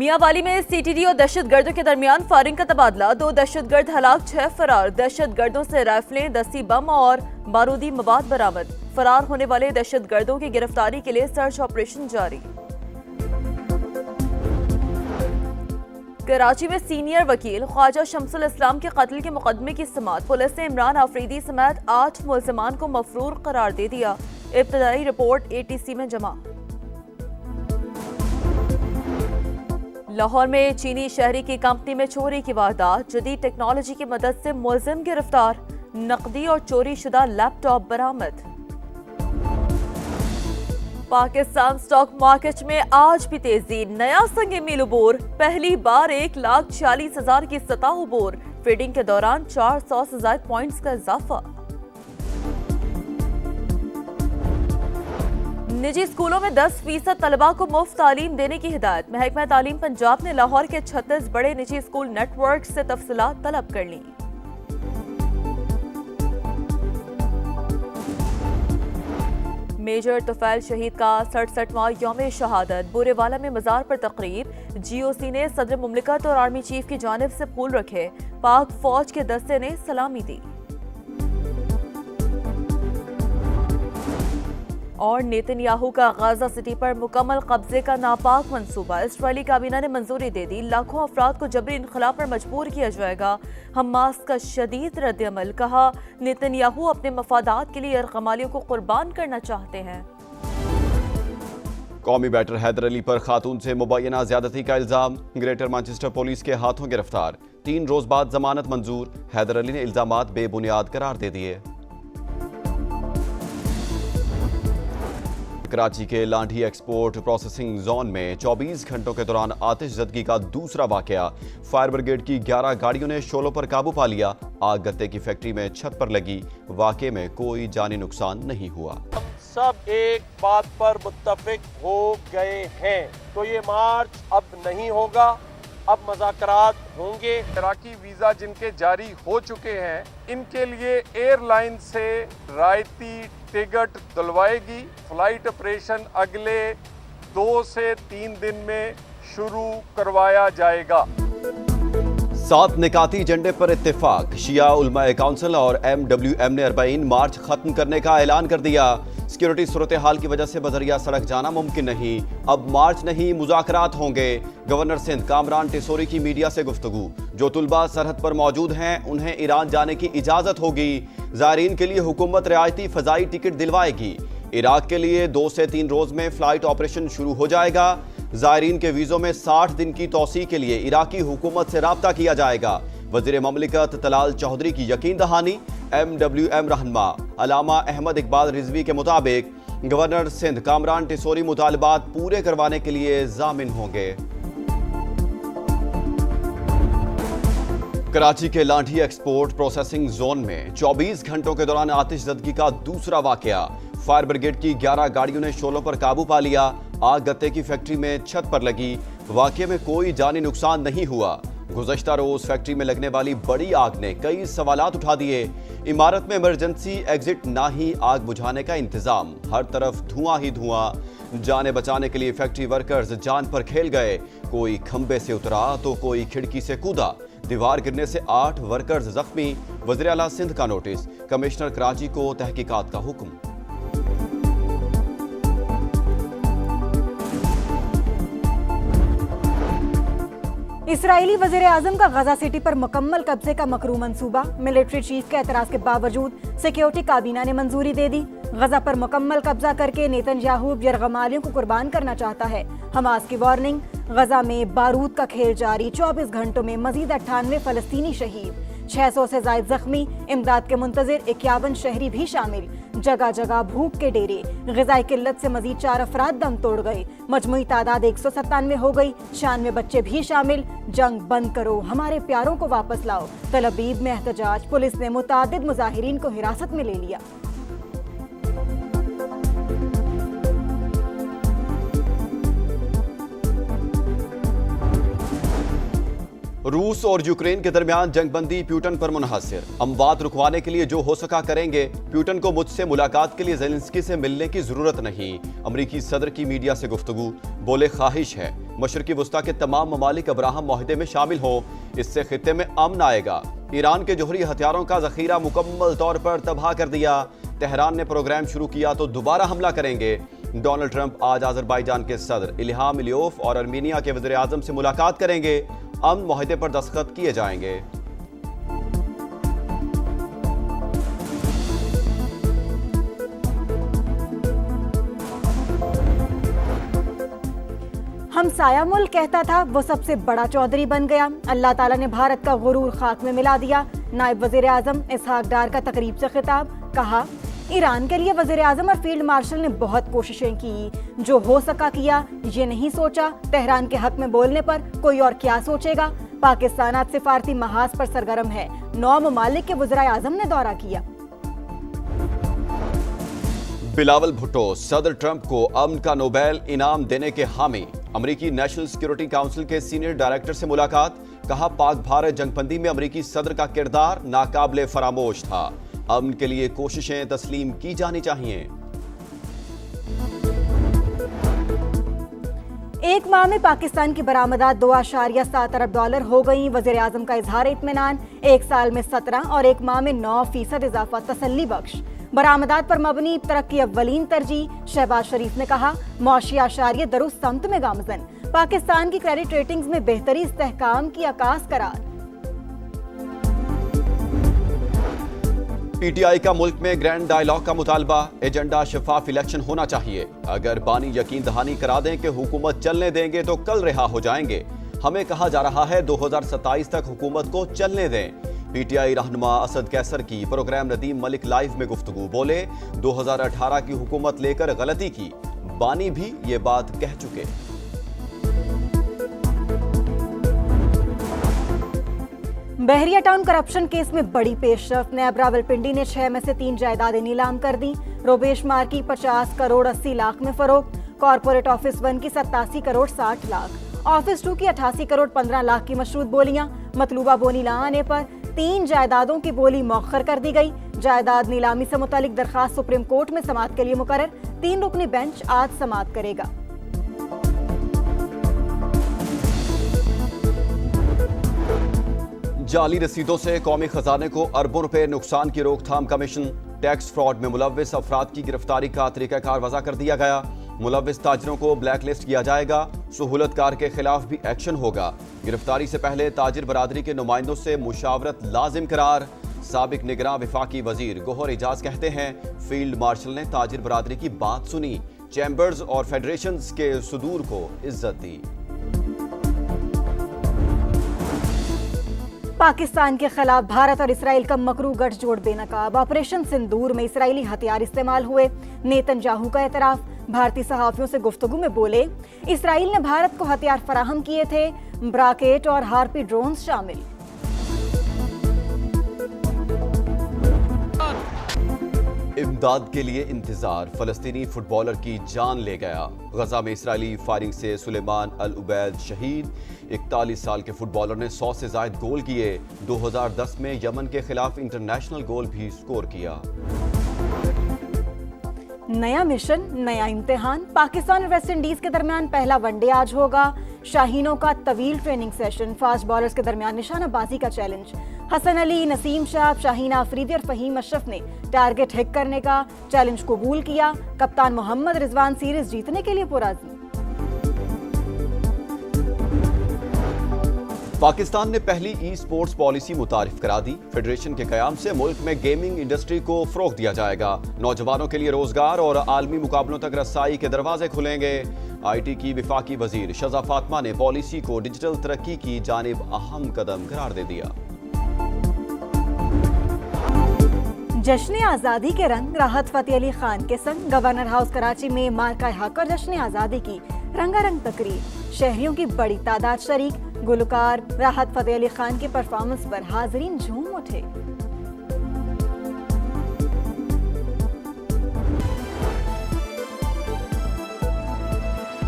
मियांवाली में सीटीडी और दहशतगर्दों के दरमियान फायरिंग का तबादला। 2 दहशतगर्द हलाक, 6 फरार। दहशतगर्दों से राइफलें, दस्ती बम और बारूदी मवाद बरामद। फरार होने वाले दहशतगर्दों की गिरफ्तारी के लिए सर्च ऑपरेशन जारी। कराची में सीनियर वकील ख्वाजा शमसुल इस्लाम के कत्ल के मुकदमे की समाअत। पुलिस ने इमरान आफरीदी समेत 8 मुल्ज़िमान को मफरूर करार दे दिया। इब्तदाई रिपोर्ट एटीसी में जमा। लाहौर में चीनी शहरी की कंपनी में चोरी की वारदात। जदीद टेक्नोलॉजी की मदद से मुलजिम गिरफ्तार। नकदी और चोरी शुदा लैपटॉप बरामद। पाकिस्तान स्टॉक मार्केट में आज भी तेजी। नया संग मील उबूर। पहली बार 1,40,000 की सतह उबूर। ट्रेडिंग के दौरान 400 से ज्यादा पॉइंट्स का इजाफा। निजी स्कूलों में 10% तलबा को मुफ्त तालीम देने की हिदायत। महकमा तालीम पंजाब ने लाहौर के 36 बड़े निजी स्कूल नेटवर्क से तफसीलात तलब कर ली। मेजर तुफैल शहीद का 67वां यौम शहादत। बुरेवाला में मजार पर तकरीब। जीओसी ने सदर मुमलिकत और आर्मी चीफ की जानिब से फूल रखे। पाक फौज के दस्ते ने सलामी दी। और नेतन्याहू का गाजा सिटी पर मुकम्मल कब्जे का नापाक मंसूबा। इसराइली काबीना ने मंजूरी दे दी। लाखों अफराद को जबरी इनखला पर मजबूर किया जाएगा। हमास का शदीद रद्द-ए-अमल। कहा, नेतन्याहू अपने मफादात के लिए यरगमालियों को कुर्बान करना चाहते हैं। कौमी बैटर हैदर अली पर खातून से मुबैना ज्यादती का इल्जाम। ग्रेटर मैनचेस्टर पुलिस के हाथों गिरफ्तार। 3 रोज बाद जमानत मंजूर। हैदर अली ने इल्जामात बेबुनियाद करार दे दिए। कराची के लांढी एक्सपोर्ट प्रोसेसिंग जोन में 24 घंटों के दौरान आतिशज़दगी का दूसरा वाकया। फायर ब्रिगेड की 11 गाड़ियों ने शोलों पर काबू पा लिया। आग गत्ते की फैक्ट्री में छत पर लगी। वाकये में कोई जानी नुकसान नहीं हुआ। हम सब एक बात पर मुत्तफिक हो गए हैं, तो ये मार्च अब नहीं होगा, अब मज़ाकरात होंगे। इराकी वीज़ा जिनके जारी हो चुके हैं, इनके लिए एयरलाइन से रायती टिकट दिलवाएगी। फ्लाइट ऑपरेशन अगले 2 से 3 दिन में शुरू करवाया जाएगा। 7 निकाती एजेंडे पर इत्तेफाक। शिया उलमाए काउंसिल और MWM ने 40 मार्च खत्म करने का ऐलान कर दिया। सिक्योरिटी सूरत हाल की वजह से बजरिया सड़क जाना मुमकिन नहीं। अब मार्च नहीं, मुज़ाकरात होंगे। गवर्नर सिंध कामरान टिसोरी की मीडिया से गुफ्तगू। जो तुलबा सरहद पर मौजूद हैं, उन्हें ईरान जाने की इजाज़त होगी। ज़ायरीन के लिए हुकूमत रियायती फ़ज़ाई टिकट दिलवाएगी। इराक के लिए 2 से 3 रोज में फ़्लाइट ऑपरेशन शुरू हो जाएगा। ज़ायरीन के वीज़ों में 60 दिन की तौसीक़ के लिए इराकी हुकूमत से राब्ता किया जाएगा। वज़ीर ममलिकत तलाल चौधरी की यकीन दहानी। MWM रहनुमा अलामा अहमद इकबाल रिजवी के मुताबिक गवर्नर सिंध कामरान टिसोरी मुतालबात पूरे करवाने के लिए जामिन होंगे। कराची के लांढी एक्सपोर्ट प्रोसेसिंग जोन में 24 घंटों के दौरान आतिशज़दगी का दूसरा वाकया। फायर ब्रिगेड की 11 गाड़ियों ने शोलों पर काबू पा लिया। आग गत्ते की फैक्ट्री में छत पर लगी। वाकये में कोई जानी नुकसान नहीं हुआ। गुज़श्ता रोज फैक्ट्री में लगने वाली बड़ी आग ने कई सवालात उठा दिए। इमारत में इमरजेंसी एग्जिट ना ही आग बुझाने का इंतजाम। हर तरफ धुआं ही धुआं। जाने बचाने के लिए फैक्ट्री वर्कर्स जान पर खेल गए। कोई खंबे से उतरा तो कोई खिड़की से कूदा। दीवार गिरने से 8 वर्कर्स जख्मी। वज़ीर आला सिंध का नोटिस। कमिश्नर कराची को तहकीकात का हुक्म। इसराइली वज़ीर आज़म का गजा सिटी पर मुकम्मल कब्जे का मकरू मंसूबा। मिलिट्री चीफ के एतराज के बावजूद सिक्योरिटी काबीना ने मंजूरी दे दी। गजा पर मुकम्मल कब्जा करके नेतन्याहू यरगमालियों को कुर्बान करना चाहता है। हमास की वार्निंग। गजा में बारूद का खेल जारी। 24 घंटों में मजीद 98 फलस्तीनी शहीद। 600 से ज्यादा जख्मी। इमदाद के मुंतजिर 51 शहरी भी शामिल। जगह जगह भूख के डेरे। ग़िज़ाई किल्लत से मजीद 4 अफराद दम तोड़ गए। मजमुई तादाद 197 हो गई। 96 बच्चे भी शामिल। जंग बंद करो, हमारे प्यारों को वापस लाओ। तल अबीब में एहतजाज। पुलिस ने मुतादिद मुजाहिरीन को हिरासत में ले लिया। रूस और यूक्रेन के दरमियान जंगबंदी प्यूटन पर मुनहसर। अमवात रुकवाने के लिए जो हो सका करेंगे। प्यूटन को मुझसे मुलाकात के लिए ज़ेलेंस्की से मिलने की जरूरत नहीं। अमरीकी सदर की मीडिया से गुफ्तगू। बोले, ख्वाहिश है मशरकी वुस्ता के तमाम ममालिक अब्राहम माहिदे में शामिल हों, इससे खित्ते में अमन आएगा। ईरान के जोहरी हथियारों का जखीरा मुकम्मल तौर पर तबाह कर दिया। तेहरान ने प्रोग्राम शुरू किया तो दोबारा हमला करेंगे। डोनाल्ड ट्रंप आज अजरबैजान के सदर इल्हाम अलियोव और अर्मीनिया के वज़ीर आज़म से मुलाकात करेंगे। अमन माहिदे पर दस्तखत किए जाएंगे। हमसाया मुल्क कहता था वो सबसे बड़ा चौधरी बन गया। अल्लाह ताला ने भारत का गुरूर खाक में मिला दिया। नायब वज़ीर आज़म इसहाक डार का तकरीब से खिताब, कहा ईरान के लिए वज़ीर आज़म और फील्ड मार्शल ने बहुत कोशिशें की, जो हो सका किया, ये नहीं सोचा तेहरान के हक में बोलने पर कोई और क्या सोचेगा। पाकिस्तान आज सिफारती महाज पर सरगर्म है। 9 ममालिक के वज़ीर आज़म ने दौरा किया। बिलावल भुट्टो सदर ट्रंप को अमन का नोबेल इनाम देने के हामी। अमेरिकी नेशनल सिक्योरिटी काउंसिल के सीनियर डायरेक्टर से मुलाकात, कहा पाक भारत जंगबंदी में अमेरिकी सदर का किरदार नाकाबिले फरामोश था। अमन के लिए कोशिशें तस्लीम की जानी चाहिए। एक माह में पाकिस्तान की बरामदात $2.7 अरब हो गई। वज़ीर आज़म का इजहार इत्मीनान, एक साल में 17 और एक माह में 9% इजाफा तसल्ली बख्श। बरामदात पर मबनी तरक्की अव्वलीन तरजीह। शहबाज शरीफ ने कहा मौशी आशारिय दुरुस्त समत में गामजन। पाकिस्तान की क्रेडिट रेटिंग्स में बेहतरी इस्तेहकाम की आकाश करार। पीटीआई का मुल्क में ग्रैंड डायलॉग का मुतालबा, एजेंडा शफाफ इलेक्शन होना चाहिए। अगर बानी यकीन दहानी करा दें कि हुकूमत चलने देंगे तो कल रिहा हो जाएंगे। हमें कहा जा रहा है 2027 तक हुकूमत को चलने दें। पीटीआई रहनुमा असद कैसर की प्रोग्राम नदीम मलिक लाइव में गुफ्तगू, बोले 2018 की हुकूमत लेकर गलती की, बानी भी ये बात कह चुके। बहरिया टाउन करप्शन केस में बड़ी पेशरफ। नैब रावलपिंडी ने 6 में से 3 जायदादें नीलाम कर दी। रोबेश मार की 50 करोड़ 80 लाख में फरोख्त। कॉर्पोरेट ऑफिस 1 की 87 करोड़ 60 लाख। ऑफिस 2 की 88 करोड़ 15 लाख की मशरूत बोलियां। मतलूबा बोली न आने पर 3 जायदादों की बोली मौखर कर दी गई। जायदाद नीलामी से मुतालिक दरखास्त सुप्रीम कोर्ट में समाअत के लिए मुकर्रर। 3 रुकनी बेंच आज समाअत करेगा। जाली रसीदों से कौमी खजाने को अरबों रुपए नुकसान की रोकथाम का मिशन। टैक्स फ्रॉड में मुलव्विस अफराद की गिरफ्तारी का तरीकाकार वज़ा कर दिया गया। मुलव्विस ताजिरों को ब्लैकलिस्ट किया जाएगा। सहूलतकार के खिलाफ भी एक्शन होगा। गिरफ्तारी से पहले ताजिर बरादरी के नुमाइंदों से मुशावरत लाजिम करार। साबिक निगरान विफाकी वजीर गोहर एजाज कहते हैं फील्ड मार्शल ने ताजिर बरादरी की बात सुनी, चैम्बर्स और फेडरेशंस के सुदूर को इज्जत दी। पाकिस्तान के खिलाफ भारत और इसराइल का मकरू गठजोड़ बेनकाब। ऑपरेशन सिंदूर में इसराइली हथियार इस्तेमाल हुए। नेतन्याहू का एतराफ। भारतीय सहाफियों से गुफ्तगू में बोले इसराइल ने भारत को हथियार फराहम किए थे, ब्राकेट और हार्पी ड्रोन्स शामिल। इमदाद के लिए इंतजार, फलस्तीनी फुटबॉलर की जान ले गया। गजा में इसराइली फायरिंग से सुलेमान अल उबैद शहीद। 41 साल के फुटबॉलर ने 100 से ज्यादा गोल किए। 2010 में यमन के खिलाफ इंटरनेशनल गोल भी स्कोर किया। नया मिशन, नया इम्तिहान। पाकिस्तान और वेस्ट इंडीज के दरमियान पहला वनडे आज होगा। शाहीनों का तवील ट्रेनिंग सेशन। फास्ट बॉलर्स के दरमियान निशानाबाजी का चैलेंज। हसन अली, नसीम शाह, शाहीन आफरीदी और फहीम अशरफ ने टारगेट हिट करने का चैलेंज कबूल किया। कप्तान मोहम्मद रिजवान सीरीज जीतने के लिए पुरअज़्म। पाकिस्तान ने पहली ई स्पोर्ट्स पॉलिसी मुतारिफ करा दी। फेडरेशन के कयाम से मुल्क में गेमिंग इंडस्ट्री को फरोग दिया जाएगा। नौजवानों के लिए रोजगार और आलमी मुकाबलों तक रसाई के दरवाजे खुलेंगे। IT की विफाकी वजीर शज़ा फातिमा ने पॉलिसी को डिजिटल तरक्की की जानिब अहम कदम करार दे दिया। जश्न आज़ादी के रंग, राहत फ़तेह अली खान के संग गवर्नर हाउस कराची में मार्का हक और जश्न आज़ादी की रंगारंग तकरीर। शहरियों की बड़ी तादाद शरीक। गुलकार राहत फ़तेह अली खान की परफॉर्मेंस पर हाजरीन झूम उठे।